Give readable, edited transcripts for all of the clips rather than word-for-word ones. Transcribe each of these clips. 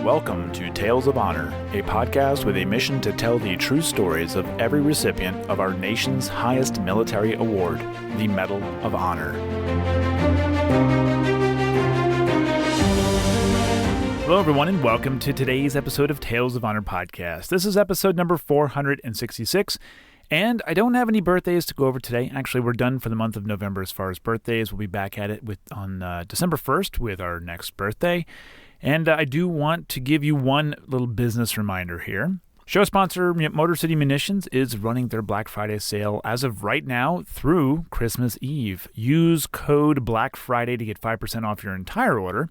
Welcome to Tales of Honor, a podcast with a mission to tell the true stories of every recipient of our nation's highest military award, the Medal of Honor. Hello, everyone, and welcome to today's episode of Tales of Honor podcast. This is episode number 466, and I don't have any birthdays to go over today. Actually, we're done for the month of November as far as birthdays. We'll be back at it on December 1st with our next birthday. And I do want to give you one little business reminder here. Show sponsor Motor City Munitions is running their Black Friday sale as of right now through Christmas Eve. Use code Black Friday to get 5% off your entire order.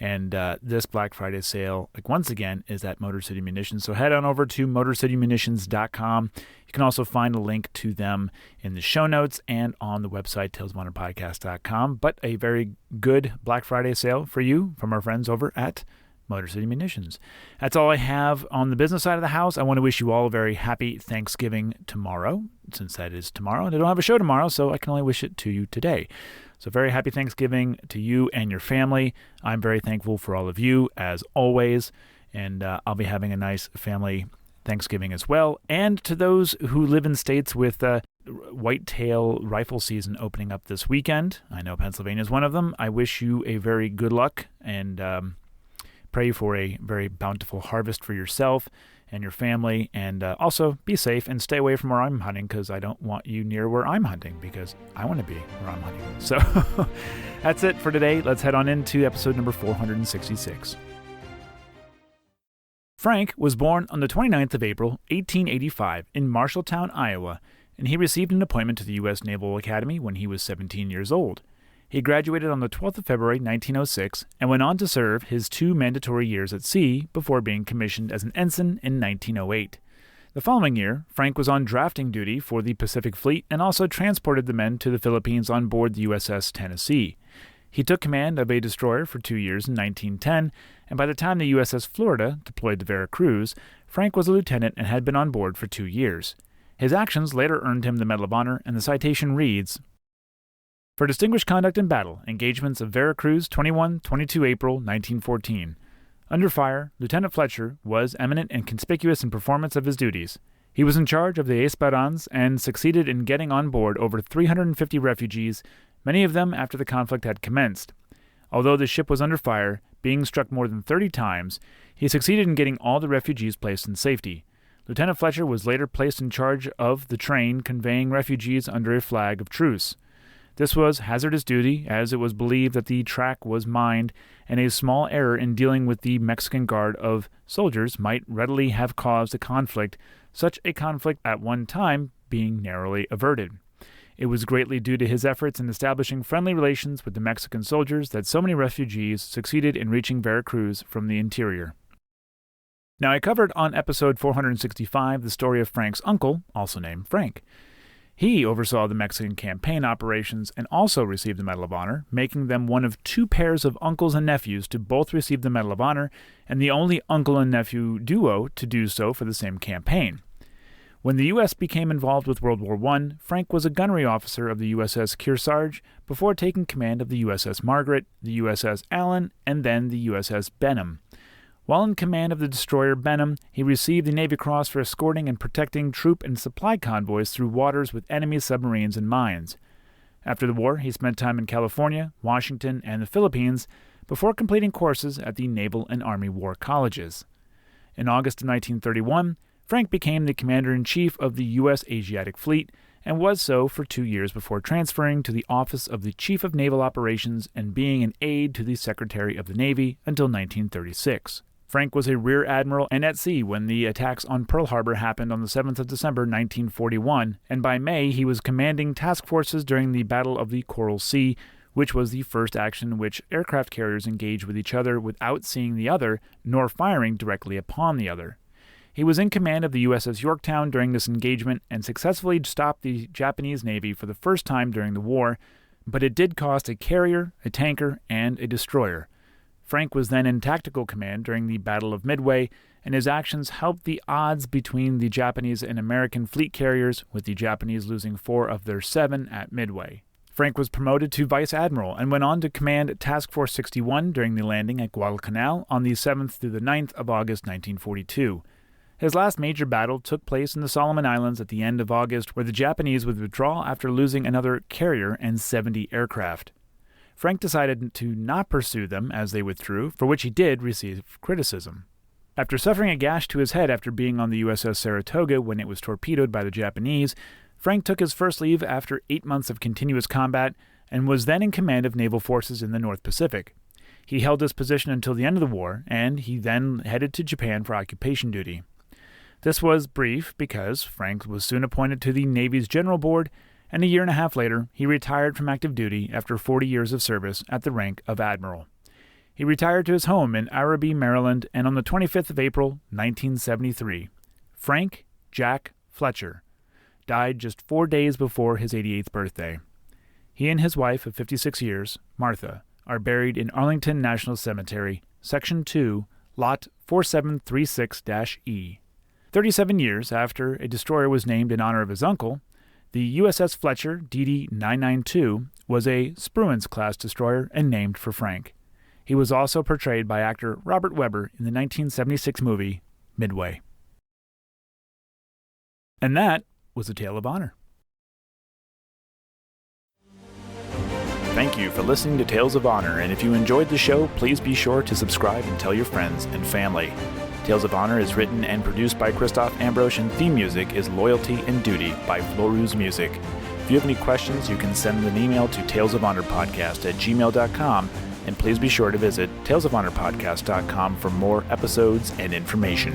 And this Black Friday sale, once again, is at Motor City Munitions. So head on over to motorcitymunitions.com. You can also find a link to them in the show notes and on the website, talesofhonorpodcast.com. But a very good Black Friday sale for you from our friends over at Motor City Munitions. That's all I have on the business side of the house. I want to wish you all a very happy Thanksgiving tomorrow, since that is tomorrow. And I don't have a show tomorrow, so I can only wish it to you today. So very happy Thanksgiving to you and your family. I'm very thankful for all of you, as always. And I'll be having a nice family Thanksgiving as well. And to those who live in states with whitetail rifle season opening up this weekend, I know Pennsylvania is one of them. I wish you a very good luck and pray for a very bountiful harvest for yourself and your family, and also be safe and stay away from where I'm hunting, because I don't want you near where I'm hunting, because I want to be where I'm hunting. So that's it for today. Let's head on into episode number 466. Frank was born on the 29th of April, 1885, in Marshalltown, Iowa, and he received an appointment to the U.S. Naval Academy when he was 17 years old. He graduated on the 12th of February, 1906, and went on to serve his 2 mandatory years at sea before being commissioned as an ensign in 1908. The following year, Frank was on drafting duty for the Pacific Fleet and also transported the men to the Philippines on board the USS Tennessee. He took command of a destroyer for 2 years in 1910, and by the time the USS Florida deployed to Veracruz, Frank was a lieutenant and had been on board for 2 years. His actions later earned him the Medal of Honor, and the citation reads, "For distinguished conduct in battle, engagements of Veracruz, 21-22 April, 1914. Under fire, Lieutenant Fletcher was eminent and conspicuous in performance of his duties. He was in charge of the Esperance and succeeded in getting on board over 350 refugees, many of them after the conflict had commenced. Although the ship was under fire, being struck more than 30 times, he succeeded in getting all the refugees placed in safety. Lieutenant Fletcher was later placed in charge of the train conveying refugees under a flag of truce. This was hazardous duty, as it was believed that the track was mined, and a small error in dealing with the Mexican guard of soldiers might readily have caused a conflict, such a conflict at one time being narrowly averted. It was greatly due to his efforts in establishing friendly relations with the Mexican soldiers that so many refugees succeeded in reaching Veracruz from the interior." Now, I covered on episode 465 the story of Frank's uncle, also named Frank. He oversaw the Mexican campaign operations and also received the Medal of Honor, making them one of 2 pairs of uncles and nephews to both receive the Medal of Honor, and the only uncle and nephew duo to do so for the same campaign. When the U.S. became involved with World War I, Frank was a gunnery officer of the USS Kearsarge before taking command of the USS Margaret, the USS Allen, and then the USS Benham. While in command of the destroyer Benham, he received the Navy Cross for escorting and protecting troop and supply convoys through waters with enemy submarines and mines. After the war, he spent time in California, Washington, and the Philippines before completing courses at the Naval and Army War Colleges. In August of 1931, Frank became the Commander-in-Chief of the U.S. Asiatic Fleet and was so for 2 years before transferring to the office of the Chief of Naval Operations and being an aide to the Secretary of the Navy until 1936. Frank was a rear admiral and at sea when the attacks on Pearl Harbor happened on the 7th of December 1941, and by May he was commanding task forces during the Battle of the Coral Sea, which was the first action in which aircraft carriers engaged with each other without seeing the other, nor firing directly upon the other. He was in command of the USS Yorktown during this engagement and successfully stopped the Japanese Navy for the first time during the war, but it did cost a carrier, a tanker, and a destroyer. Frank was then in tactical command during the Battle of Midway, and his actions helped the odds between the Japanese and American fleet carriers, with the Japanese losing 4 of their 7 at Midway. Frank was promoted to Vice Admiral and went on to command Task Force 61 during the landing at Guadalcanal on the 7th through the 9th of August 1942. His last major battle took place in the Solomon Islands at the end of August, where the Japanese would withdraw after losing another carrier and 70 aircraft. Frank decided to not pursue them as they withdrew, for which he did receive criticism. After suffering a gash to his head after being on the USS Saratoga when it was torpedoed by the Japanese, Frank took his first leave after 8 months of continuous combat and was then in command of naval forces in the North Pacific. He held this position until the end of the war, and he then headed to Japan for occupation duty. This was brief because Frank was soon appointed to the Navy's General Board, and a year and a half later, he retired from active duty after 40 years of service at the rank of Admiral. He retired to his home in Araby, Maryland, and on the 25th of April, 1973, Frank Jack Fletcher died just 4 days before his 88th birthday. He and his wife of 56 years, Martha, are buried in Arlington National Cemetery, Section 2, Lot 4736-E. 37 years after a destroyer was named in honor of his uncle, the USS Fletcher DD-992 was a Spruance-class destroyer and named for Frank. He was also portrayed by actor Robert Webber in the 1976 movie Midway. And that was A Tale of Honor. Thank you for listening to Tales of Honor, and if you enjoyed the show, please be sure to subscribe and tell your friends and family. Tales of Honor is written and produced by Christoph Ambrose, and theme music is Loyalty and Duty by Floruz Music. If you have any questions, you can send an email to talesofhonorpodcast@gmail.com, and please be sure to visit talesofhonorpodcast.com for more episodes and information.